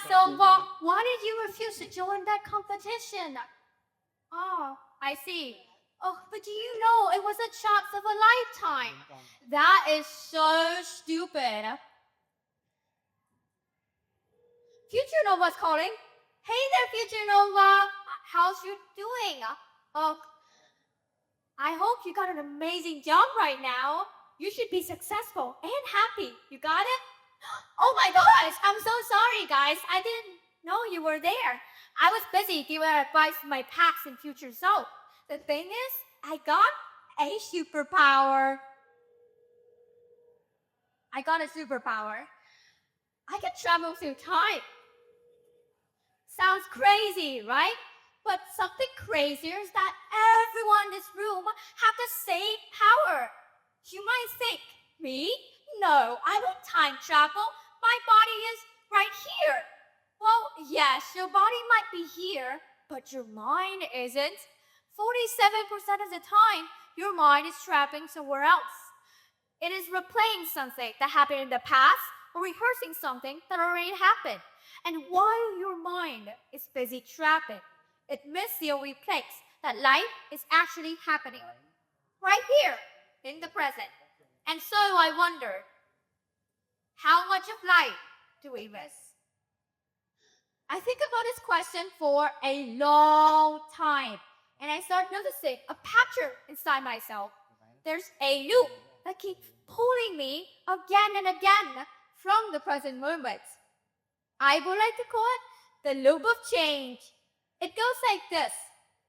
so why did you refuse to join that competition? Oh, I see. Oh, but do you know it was a chance of a lifetime? That is so stupid. Future Nova's calling. Hey there, Future Nova. How's you doing? Oh, I hope you got an amazing job right now. You should be successful and happy. You got it? Oh my gosh, I'm so sorry, guys. I didn't know you were there. I was busy giving advice to my past and future self. The thing is, I got a superpower. I can travel through time. Sounds crazy, right? But something crazier is that everyone in this room have the same power. You might think, me? No, I won't time travel. My body is right here. Well, yes, your body might be here, but your mind isn't. 47% of the time, your mind is trapping somewhere else. It is replaying something that happened in the past or rehearsing something that already happened. And while your mind is busy trapping, it misses the only place that life is actually happening. Right here, in the present. And so I wondered, how much of life do we miss? I think about this question for a long time. And I start noticing a pattern inside myself. There's a loop that keeps pulling me again and again from the present moment. I would like to call it the loop of change. It goes like this.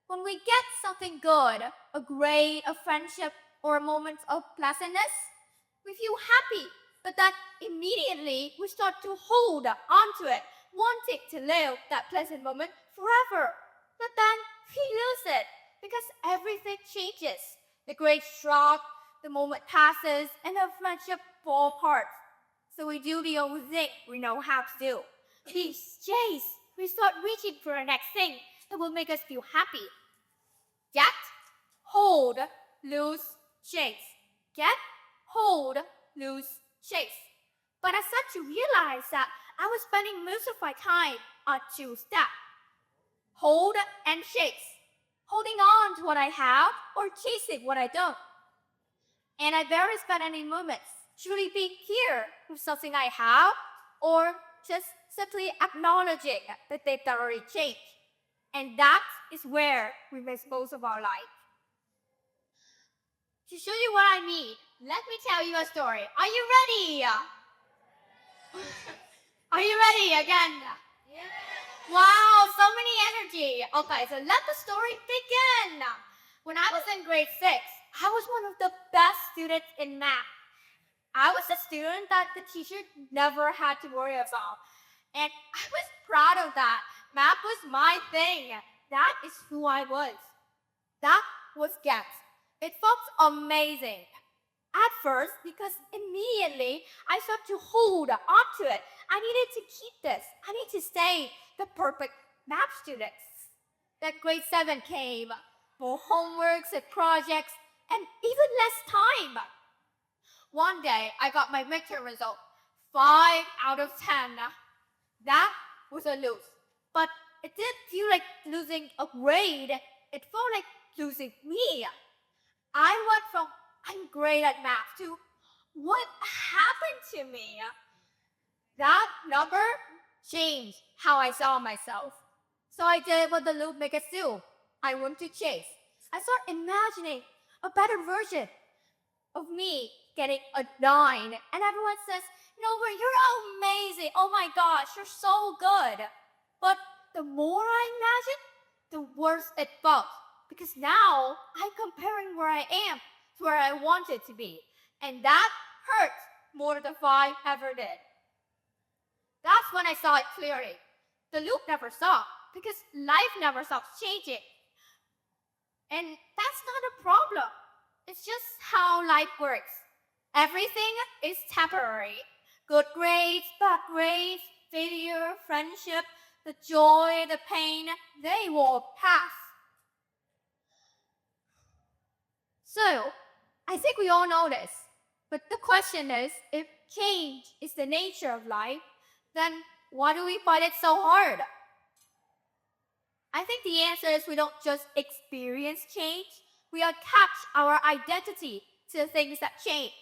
When we get something good, a grade, a friendship, or a moment of pleasantness, we feel happy, but then immediately we start to hold onto it, wanting to live that pleasant moment forever. But then we lose it because everything changes. The grades drop, the moment passes, and the friendship falls apart. So we do the only thing we know how to do. We chase. We start reaching for the next thing that will make us feel happy. Get, hold, lose, chase. Get, hold, lose, chase. But I start to realize that I was spending most of my time on two steps. Hold and chase. Holding on to what I have or chasing what I don't. And I barely spend any moments truly being here with something I have or just simply acknowledging that they've already changed. And that is where we miss most of our life. To show you what I mean, let me tell you a story. Are you ready? Are you ready again? Yeah. Wow, so many energy. Okay, so let the story begin. When I was in grade 6, I was one of the best students in math. I was a student that the teacher never had to worry about. And I was proud of that. Math was my thing. That is who I was. That was GET. It felt amazing. At first, because immediately I started to hold onto it. I needed to keep this. I need to stay the perfect math student. That grade 7 came for homeworks and projects and even less time. One day, I got my midterm result, 5 out of 10. That was a lose. But it didn't feel like losing a grade. It felt like losing me. I went from I'm great at math to what happened to me? That number changed how I saw myself. So I did what the loop makes us do. I went to chase. I started imagining a better version of me getting a 9. And everyone says, Nova, you're amazing. Oh my gosh, you're so good. But the more I imagine, the worse it felt. Because now I'm comparing where I am to where I wanted to be. And that hurt more than 5 ever did. That's when I saw it clearly. The loop never stopped because life never stops changing. And that's not a problem. It's just how life works. Everything is temporary. Good grades, bad grades, failure, friendship, the joy, the pain, they will pass. So, I think we all know this. But the question is, if change is the nature of life, then why do we find it so hard? I think the answer is we don't just experience change, we attach our identity to the things that change.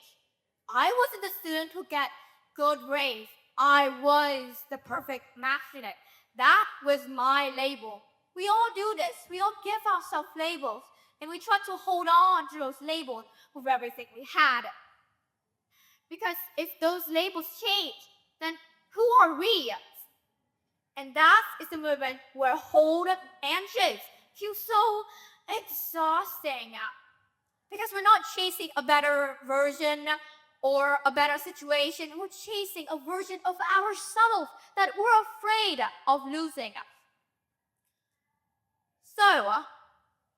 I wasn't the student who got good grades. I was the perfect math student. That was my label. We all do this. We all give ourselves labels, and we try to hold on to those labels with everything we had. Because if those labels change, then who are we? And that is the moment where hold and shift feel so exhausting. Because we're not chasing a better version or a better situation. We're chasing a version of ourselves that we're afraid of losing. So,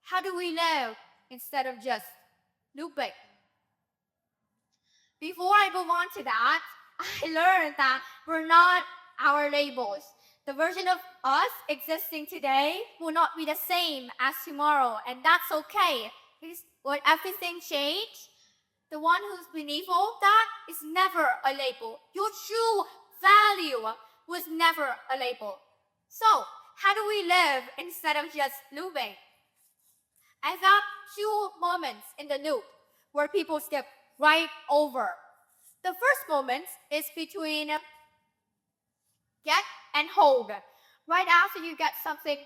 how do we live instead of just looping? Before I move on to that, I learned that we're not our labels. The version of us existing today will not be the same as tomorrow, and that's okay. Because when everything changes, the one who's beneath all that is never a label. Your true value was never a label. So, how do we live instead of just looping? I found two moments in the loop where people skip right over. The first moment is between get and hold. Right after you get something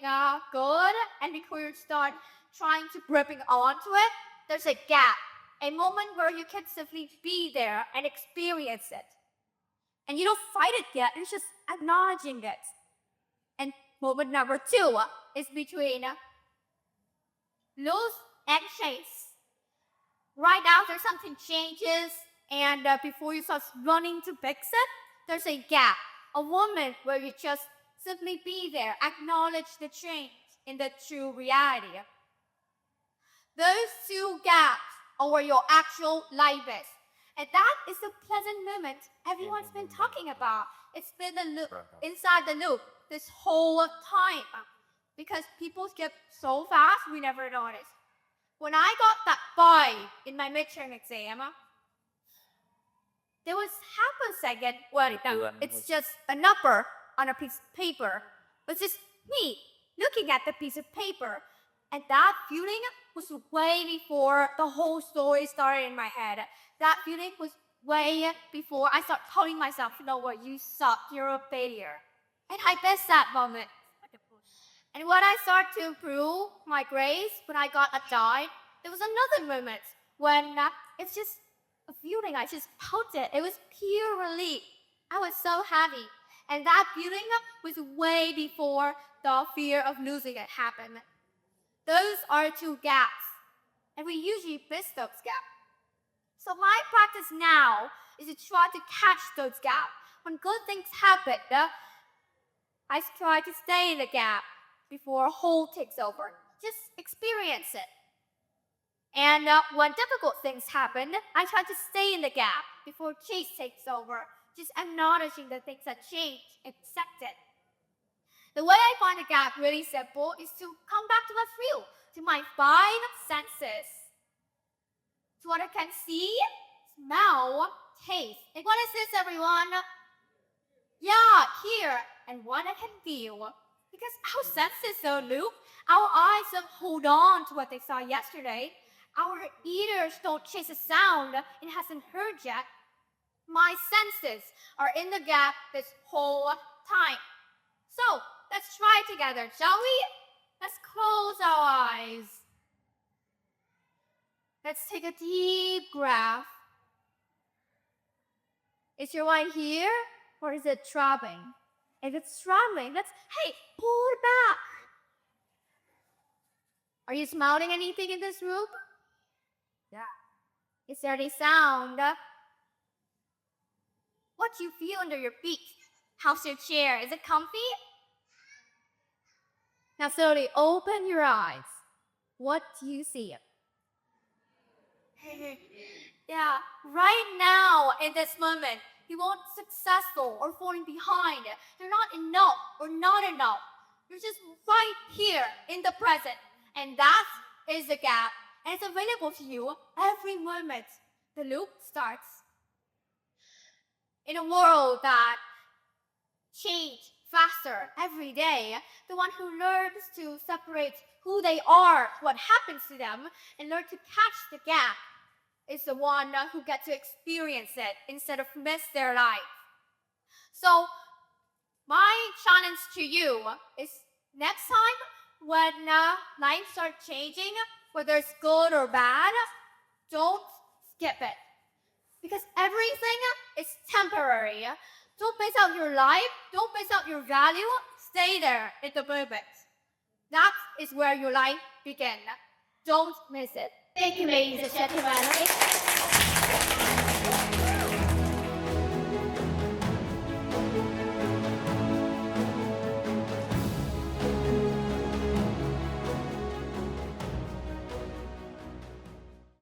good, and before you start trying to gripping onto it, there's a gap. A moment where you can simply be there and experience it. And you don't fight it yet, you're just acknowledging it. And moment number two is between lose and chase. Right after something changes and before you start running to fix it, there's a gap. A moment where you just simply be there, acknowledge the change in the true reality. Those two gaps are where your actual life is. And that is the pleasant moment everyone's been talking about. It's been the loop, inside the loop this whole time. Because people skip so fast, we never noticed. When I got that 5 in my midterm exam, there was half a second, well, no, it's just a number on a piece of paper. It's just me looking at the piece of paper. And that feeling was way before the whole story started in my head. That feeling was way before I started telling myself, you know what, you suck, you're a failure. And I missed that moment. And when I started to improve my grades, when I got a dime, there was another moment when it's just a feeling, I just felt it. It was pure relief. I was so happy. And that feeling was way before the fear of losing it happened. Those are two gaps, and we usually miss those gaps. So my practice now is to try to catch those gaps. When good things happen, I try to stay in the gap before a hole takes over. Just experience it. And when difficult things happen, I try to stay in the gap before chase takes over. Just acknowledging the things that change, accept it. The way I find the gap really simple is to come back to what's real, to my 5 senses. To what I can see, smell, taste. And what is this, everyone? Yeah, hear, and what I can feel. Because our senses don't loop. Our eyes don't hold on to what they saw yesterday. Our ears don't chase a sound it hasn't heard yet. My senses are in the gap this whole time. So, let's try it together, shall we? Let's close our eyes. Let's take a deep breath. Is your mind here, or is it throbbing? If it's throbbing, hey, pull it back. Are you smelling anything in this room? Yeah. Is there any sound? What do you feel under your feet? How's your chair? Is it comfy? Now slowly open your eyes. What do you see? Yeah, right now in this moment, you won't successful or falling behind. You're not enough or not enough. You're just right here in the present. And that is the gap. And it's available to you every moment the loop starts. In a world that change faster every day, the one who learns to separate who they are, what happens to them, and learn to catch the gap is the one who gets to experience it instead of miss their life. So my challenge to you is next time when life starts changing, whether it's good or bad, don't skip it. Because everything is temporary. Don't miss out your life. Don't miss out your value. Stay there in the moment. That is where your life begins. Don't miss it. Thank you, ladies and gentlemen.